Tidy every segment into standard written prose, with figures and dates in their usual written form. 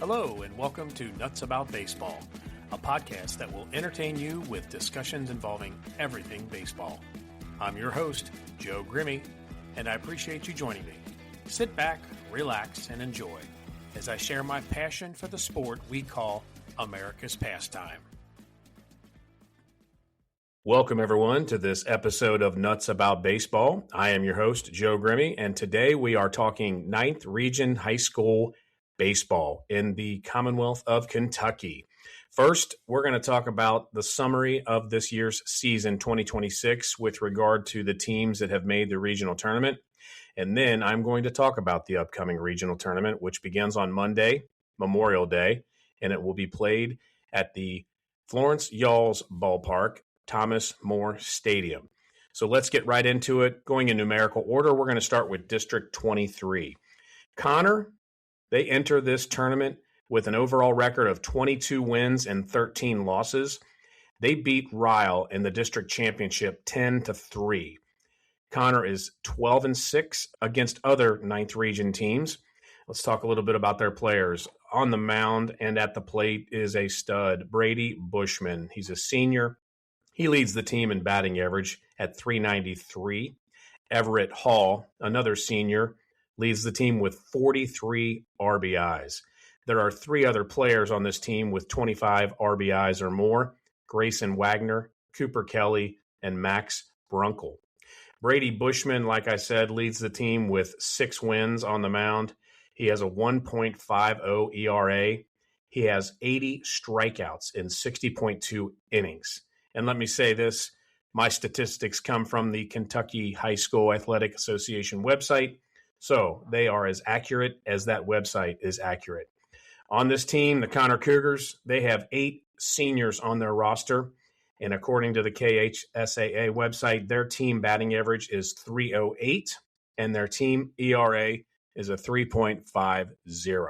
Hello, and welcome to Nuts About Baseball, a podcast that will entertain you with discussions involving everything baseball. I'm your host, Joe Grimme, and I appreciate you joining me. Sit back, relax, and enjoy as I share my passion for the sport we call America's pastime. Welcome, everyone, to this episode of Nuts About Baseball. I am your host, Joe Grimme, and today we are talking 9th Region High School baseball in the Commonwealth of Kentucky. First, we're going to talk about the summary of this year's season 2026 with regard to the teams that have made the regional tournament. And then I'm going to talk about the upcoming regional tournament, which begins on Monday, Memorial Day, and it will be played at the Florence Yalls Ballpark, Thomas More Stadium. So let's get right into it. Going in numerical order, we're going to start with District 23. Connor, they enter this tournament with an overall record of 22 wins and 13 losses. They beat Ryle in the district championship 10-3. Connor is 12-6 against other 9th region teams. Let's talk a little bit about their players. On the mound and at the plate is a stud, Brady Bushman. He's a senior. He leads the team in batting average at .393. Everett Hall, another senior, leads the team with 43 RBIs. There are three other players on this team with 25 RBIs or more: Grayson Wagner, Cooper Kelly, and Max Brunkel. Brady Bushman, like I said, leads the team with 6 wins on the mound. He has a 1.50 ERA. He has 80 strikeouts in 60.2 innings. And let me say this, my statistics come from the Kentucky High School Athletic Association website, so they are as accurate as that website is accurate. On this team, the Connor Cougars, they have 8 seniors on their roster. And according to the KHSAA website, their team batting average is .308, and their team ERA is a 3.50.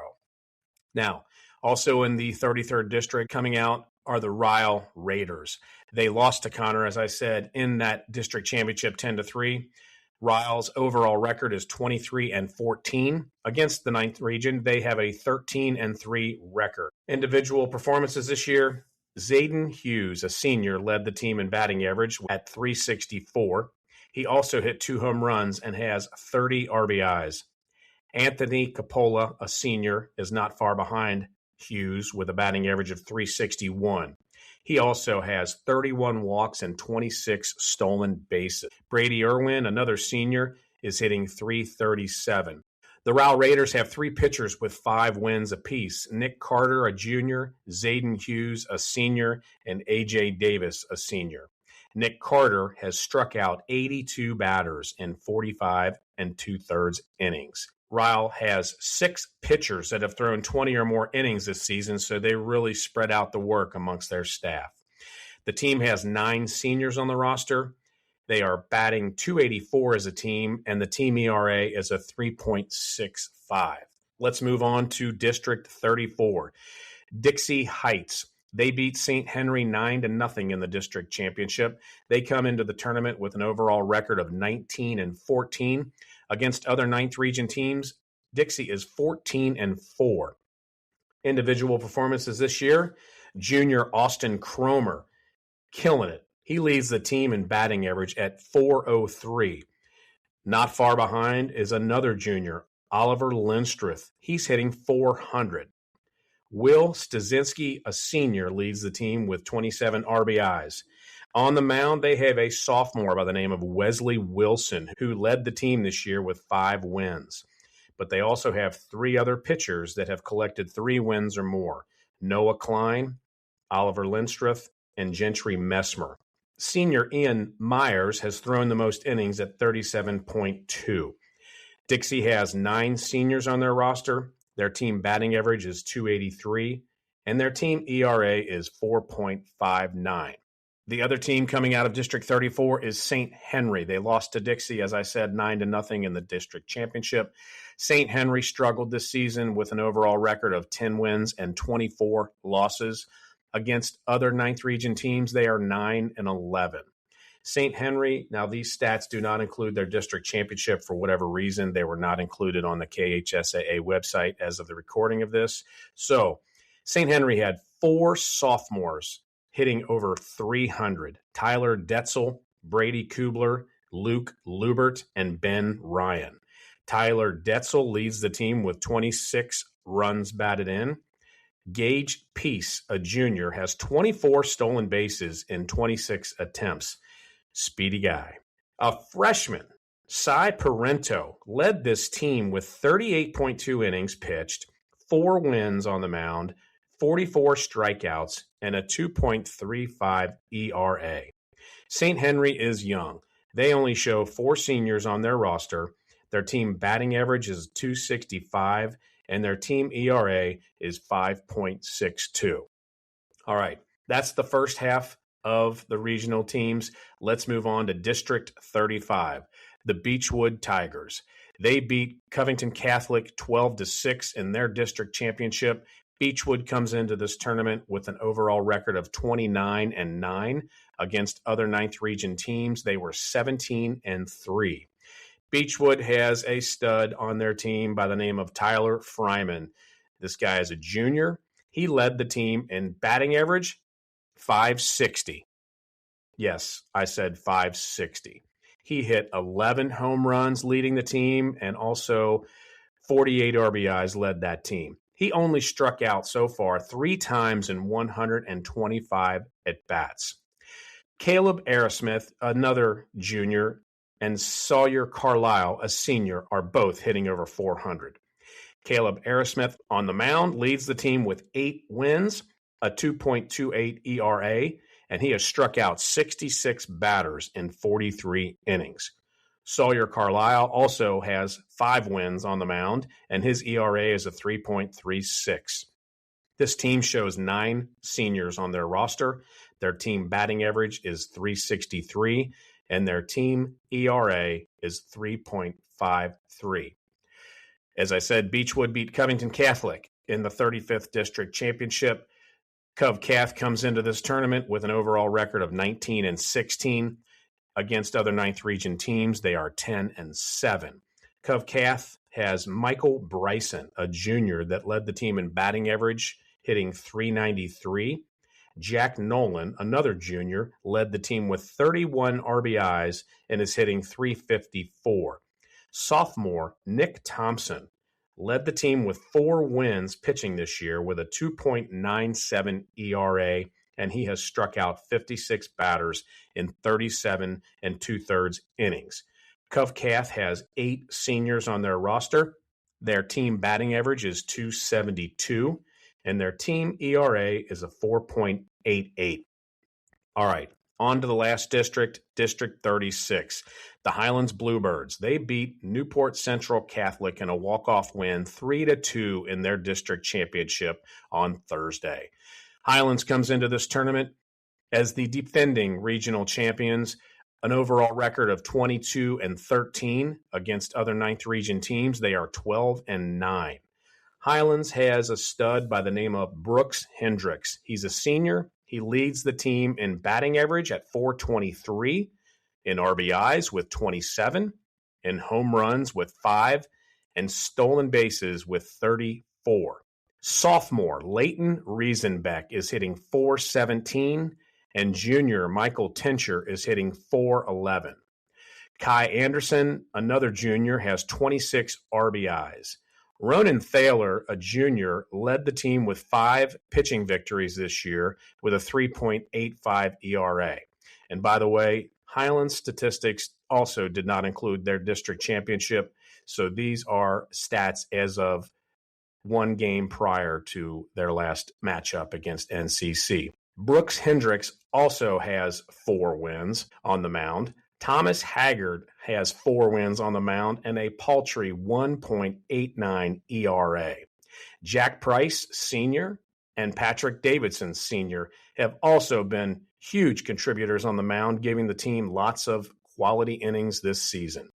Now, also in the 33rd district coming out are the Ryle Raiders. They lost to Connor, as I said, in that district championship 10-3. Ryle's overall record is 23-14. Against the 9th region, they have a 13-3 record. Individual performances this year, Zayden Hughes, a senior, led the team in batting average at .364. He also hit 2 home runs and has 30 RBIs. Anthony Capola, a senior, is not far behind Hughes with a batting average of .361. He also has 31 walks and 26 stolen bases. Brady Irwin, another senior, is hitting .337. The Ryle Raiders have 3 pitchers with 5 wins apiece: Nick Carter, a junior, Zayden Hughes, a senior, and A.J. Davis, a senior. Nick Carter has struck out 82 batters in 45 2/3 innings. Ryle has 6 pitchers that have thrown 20 or more innings this season, so they really spread out the work amongst their staff. The team has 9 seniors on the roster. They are batting .284 as a team, and the team ERA is a 3.65. Let's move on to District 34. Dixie Heights. They beat St. Henry 9-0 in the district championship. They come into the tournament with an overall record of 19-14. Against other 9th region teams, Dixie is 14-4. Individual performances this year, junior Austin Cromer, killing it. He leads the team in batting average at .403. Not far behind is another junior, Oliver Lindstreth. He's hitting .400. Will Stasinski, a senior, leads the team with 27 RBIs. On the mound, they have a sophomore by the name of Wesley Wilson, who led the team this year with 5 wins. But they also have 3 other pitchers that have collected 3 wins or more: Noah Klein, Oliver Lindstreth, and Gentry Messmer. Senior Ian Myers has thrown the most innings at 37.2. Dixie has 9 seniors on their roster. Their team batting average is .283, and their team ERA is 4.59. The other team coming out of District 34 is St. Henry. They lost to Dixie, as I said, 9-0 in the district championship. St. Henry struggled this season with an overall record of 10 wins and 24 losses. Against other 9th region teams, they are 9-11. St. Henry, now these stats do not include their district championship for whatever reason. They were not included on the KHSAA website as of the recording of this. So St. Henry had 4 sophomores hitting over 300. Tyler Detzel, Brady Kubler, Luke Lubert, and Ben Ryan. Tyler Detzel leads the team with 26 runs batted in. Gage Peace, a junior, has 24 stolen bases in 26 attempts. Speedy guy. A freshman, Cy Parento, led this team with 38.2 innings pitched, 4 wins on the mound, 44 strikeouts, and a 2.35 ERA. St. Henry is young. They only show 4 seniors on their roster. Their team batting average is .265, and their team ERA is 5.62. All right, that's the first half of the regional teams. Let's move on to District 35, the Beechwood Tigers. They beat Covington Catholic 12-6 in their district championship. Beechwood comes into this tournament with an overall record of 29-9 against other 9th region teams. They were 17-3. Beechwood has a stud on their team by the name of Tyler Fryman. This guy is a junior. He led the team in batting average, .560. Yes, I said .560. He hit 11 home runs leading the team, and also 48 RBIs led that team. He only struck out so far 3 times in 125 at-bats. Caleb Arrowsmith, another junior, and Sawyer Carlisle, a senior, are both hitting over 400. Caleb Arrowsmith on the mound leads the team with 8 wins, a 2.28 ERA, and he has struck out 66 batters in 43 innings. Sawyer Carlisle also has 5 wins on the mound, and his ERA is a 3.36. This team shows 9 seniors on their roster. Their team batting average is .363, and their team ERA is 3.53. As I said, Beechwood beat Covington Catholic in the 35th District Championship. Cov Cath comes into this tournament with an overall record of 19-16. Against other 9th region teams, they are 10-7. Cov Cath has Michael Bryson, a junior that led the team in batting average, hitting .393. Jack Nolan, another junior, led the team with 31 RBIs and is hitting .354. Sophomore Nick Thompson led the team with 4 wins pitching this year with a 2.97 ERA, and he has struck out 56 batters in 37 2/3 innings. Cov Cath has 8 seniors on their roster. Their team batting average is .272, and their team ERA is a 4.88. All right, on to the last district, District 36. The Highlands Bluebirds. They beat Newport Central Catholic in a walk-off win 3-2 in their district championship on Thursday. Highlands comes into this tournament as the defending regional champions, an overall record of 22-13 against other 9th region teams. They are 12-9. Highlands has a stud by the name of Brooks Hendricks. He's a senior. He leads the team in batting average at .423, in RBIs with 27, in home runs with 5, and stolen bases with 34. Sophomore Leighton Riesenbeck is hitting .417, and junior Michael Tincher is hitting .411. Kai Anderson, another junior, has 26 RBIs. Ronan Thaler, a junior, led the team with 5 pitching victories this year with a 3.85 ERA. And by the way, Highlands statistics also did not include their district championship, so these are stats as of 1 game prior to their last matchup against NCC. Brooks Hendricks also has 4 wins on the mound. Thomas Haggard has 4 wins on the mound and a paltry 1.89 ERA. Jack Price, Sr., and Patrick Davidson, Sr., have also been huge contributors on the mound, giving the team lots of quality innings this season.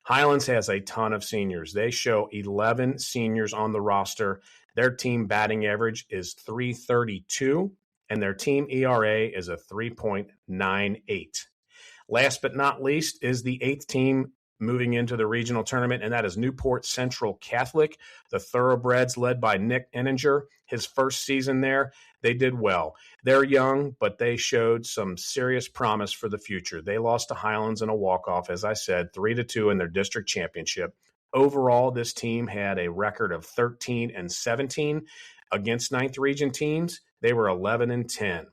Highlands has a ton of seniors. They show 11 seniors on the roster. Their team batting average is .332, and their team ERA is a 3.98. Last but not least is the 8th team moving into the regional tournament, and that is Newport Central Catholic, the Thoroughbreds led by Nick Enninger. His first season there, they did well. They're young, but they showed some serious promise for the future. They lost to Highlands in a walk-off, as I said, 3-2 in their district championship. Overall, this team had a record of 13-17 against 9th Region teams. They were 11-10.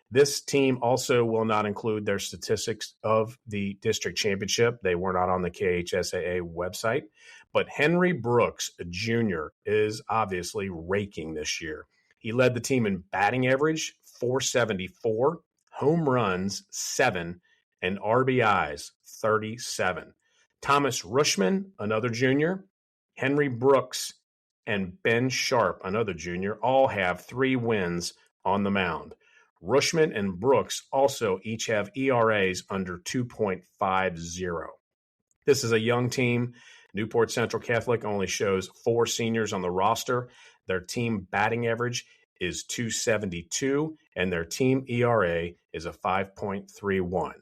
This team also will not include their statistics of the district championship. They were not on the KHSAA website. But Henry Brooks Jr. is obviously raking this year. He led the team in batting average, 474, home runs, 7, and RBIs, 37. Thomas Rushman, another junior, Henry Brooks, and Ben Sharp, another junior, all have 3 wins on the mound. Rushman and Brooks also each have ERAs under 2.50. This is a young team. Newport Central Catholic only shows 4 seniors on the roster. Their team batting average is 272, and their team ERA is a 5.31.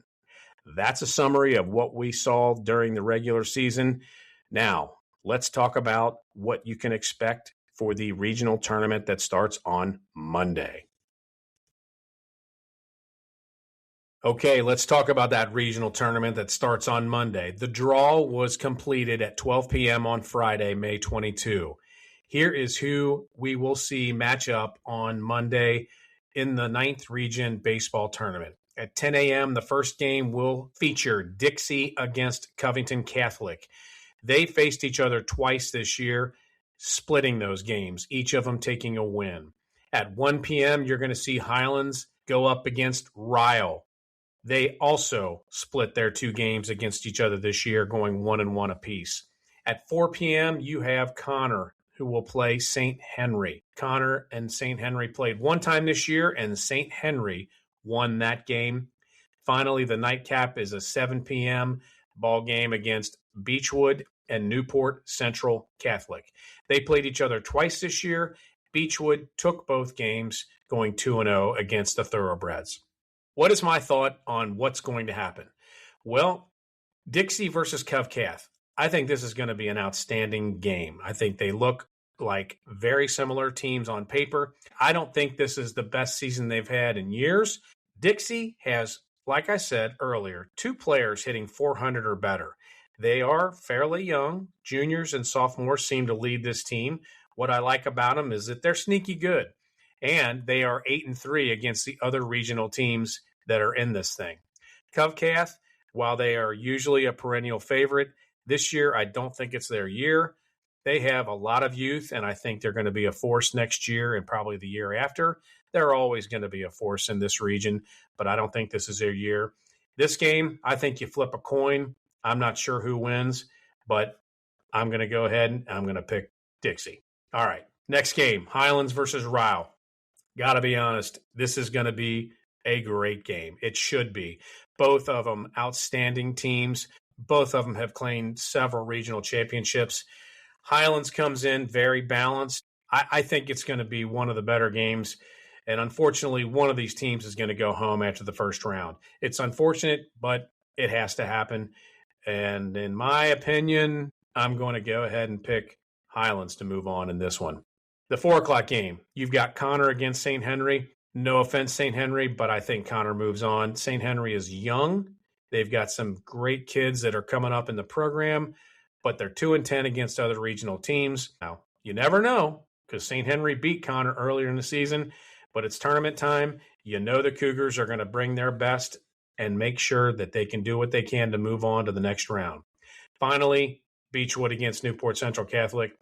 That's a summary of what we saw during the regular season. Now, let's talk about what you can expect for the regional tournament that starts on Monday. Okay, let's talk about that regional tournament that starts on Monday. The draw was completed at 12 p.m. on Friday, May 22. Here is who we will see match up on Monday in the 9th Region Baseball Tournament. At 10 a.m., the first game will feature Dixie against Covington Catholic. They faced each other twice this year, splitting those games, each of them taking a win. At 1 p.m., you're going to see Highlands go up against Ryle. They also split their 2 games against each other this year, going 1-1 apiece. At 4 p.m., you have Connor, who will play St. Henry. Connor and St. Henry played one time this year, and St. Henry won that game. Finally, the nightcap is a 7 p.m. ball game against Beechwood and Newport Central Catholic. They played each other twice this year. Beechwood took both games, going 2-0 against the Thoroughbreds. What is my thought on what's going to happen? Well, Dixie versus CovCath. I think this is going to be an outstanding game. I think they look like very similar teams on paper. I don't think this is the best season they've had in years. Dixie has, like I said earlier, 2 players hitting 400 or better. They are fairly young. Juniors and sophomores seem to lead this team. What I like about them is that they're sneaky good. And they are 8-3 against the other regional teams that are in this thing. CovCath, while they are usually a perennial favorite, this year I don't think it's their year. They have a lot of youth, and I think they're going to be a force next year and probably the year after. They're always going to be a force in this region, but I don't think this is their year. This game, I think you flip a coin. I'm not sure who wins, but I'm going to go ahead and I'm going to pick Dixie. All right, next game, Highlands versus Ryle. Got to be honest, this is going to be a great game. It should be. Both of them outstanding teams. Both of them have claimed several regional championships. Highlands comes in very balanced. I think it's going to be one of the better games. And unfortunately, one of these teams is going to go home after the first round. It's unfortunate, but it has to happen. And in my opinion, I'm going to go ahead and pick Highlands to move on in this one. The 4 o'clock game, you've got Connor against St. Henry. No offense, St. Henry, but I think Connor moves on. St. Henry is young. They've got some great kids that are coming up in the program, but they're 2-10 against other regional teams. Now, you never know because St. Henry beat Connor earlier in the season, but it's tournament time. You know the Cougars are going to bring their best and make sure that they can do what they can to move on to the next round. Finally, Beechwood against Newport Central Catholic.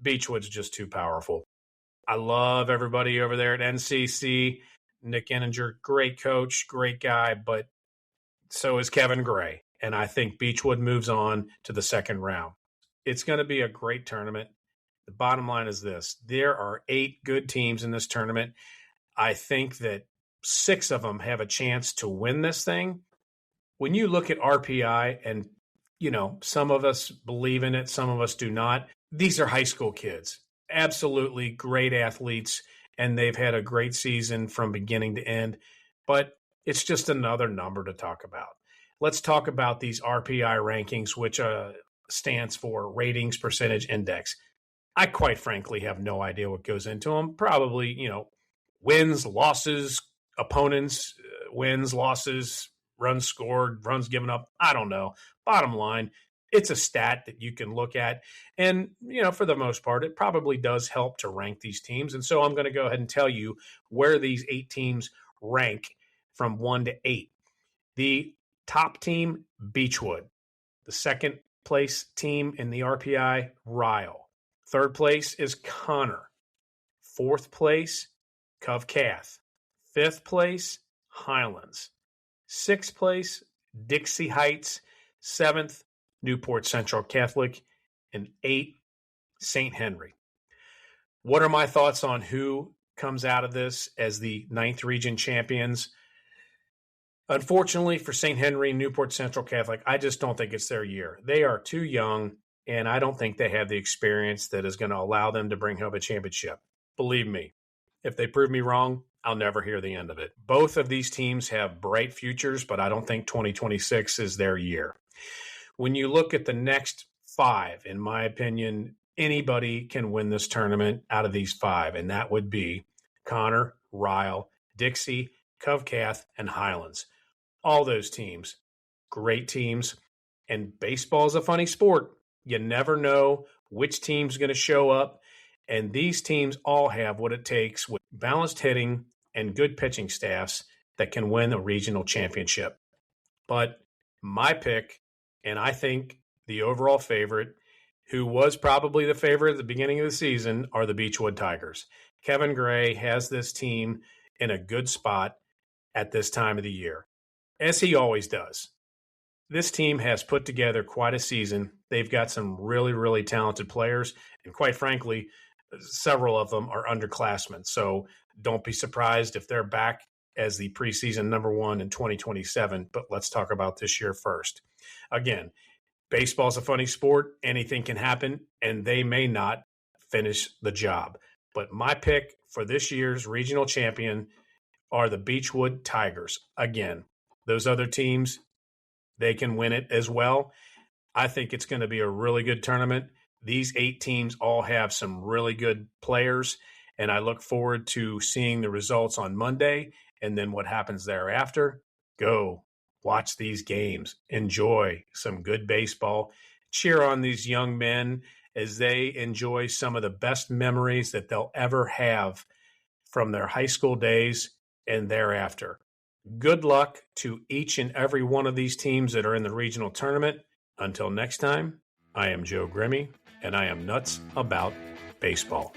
Beechwood's just too powerful. I love everybody over there at NCC. Nick Enninger, great coach, great guy, but so is Kevin Gray. And I think Beechwood moves on to the second round. It's going to be a great tournament. The bottom line is this. There are 8 good teams in this tournament. I think that 6 of them have a chance to win this thing. When you look at RPI, and, you know, some of us believe in it, some of us do not. These are high school kids, absolutely great athletes, and they've had a great season from beginning to end. But it's just another number to talk about. let's talk about these RPI rankings, which stands for Ratings Percentage Index. I quite frankly have no idea what goes into them. Probably, wins, losses, opponents, wins, losses, runs scored, runs given up. I don't know. Bottom line, it's a stat that you can look at. And, for the most part, it probably does help to rank these teams. And so I'm going to go ahead and tell you where these 8 teams rank from 1 to 8. The top team, Beechwood. The second place team in the RPI, Ryle. Third place is Connor. Fourth place, Covcath. Fifth place, Highlands. Sixth place, Dixie Heights. Seventh, Newport Central Catholic. And 8, St. Henry. What are my thoughts on who comes out of this as the 9th region champions? Unfortunately for St. Henry, Newport Central Catholic, I just don't think it's their year. They are too young, and I don't think they have the experience that is going to allow them to bring home a championship. Believe me, if they prove me wrong, I'll never hear the end of it. Both of these teams have bright futures, but I don't think 2026 is their year. When you look at the next 5, in my opinion, anybody can win this tournament out of these 5, and that would be Connor, Ryle, Dixie, Covcath, and Highlands. All those teams, great teams, and baseball is a funny sport. You never know which team's going to show up, and these teams all have what it takes with balanced hitting and good pitching staffs that can win a regional championship. But my pick, and I think the overall favorite, who was probably the favorite at the beginning of the season, are the Beechwood Tigers. Kevin Gray has this team in a good spot at this time of the year, as he always does. This team has put together quite a season. They've got some really, really talented players, and quite frankly, several of them are underclassmen. So don't be surprised if they're back as the preseason number 1 in 2027. But let's talk about this year first. Again, baseball's a funny sport. Anything can happen, and they may not finish the job. But my pick for this year's regional champion are the Beechwood Tigers. Again, those other teams, they can win it as well. I think it's going to be a really good tournament. These 8 teams all have some really good players, and I look forward to seeing the results on Monday and then what happens thereafter. Go watch these games. Enjoy some good baseball. Cheer on these young men as they enjoy some of the best memories that they'll ever have from their high school days and thereafter. Good luck to each and every one of these teams that are in the regional tournament. Until next time, I am Joe Grimme, and I am nuts about baseball.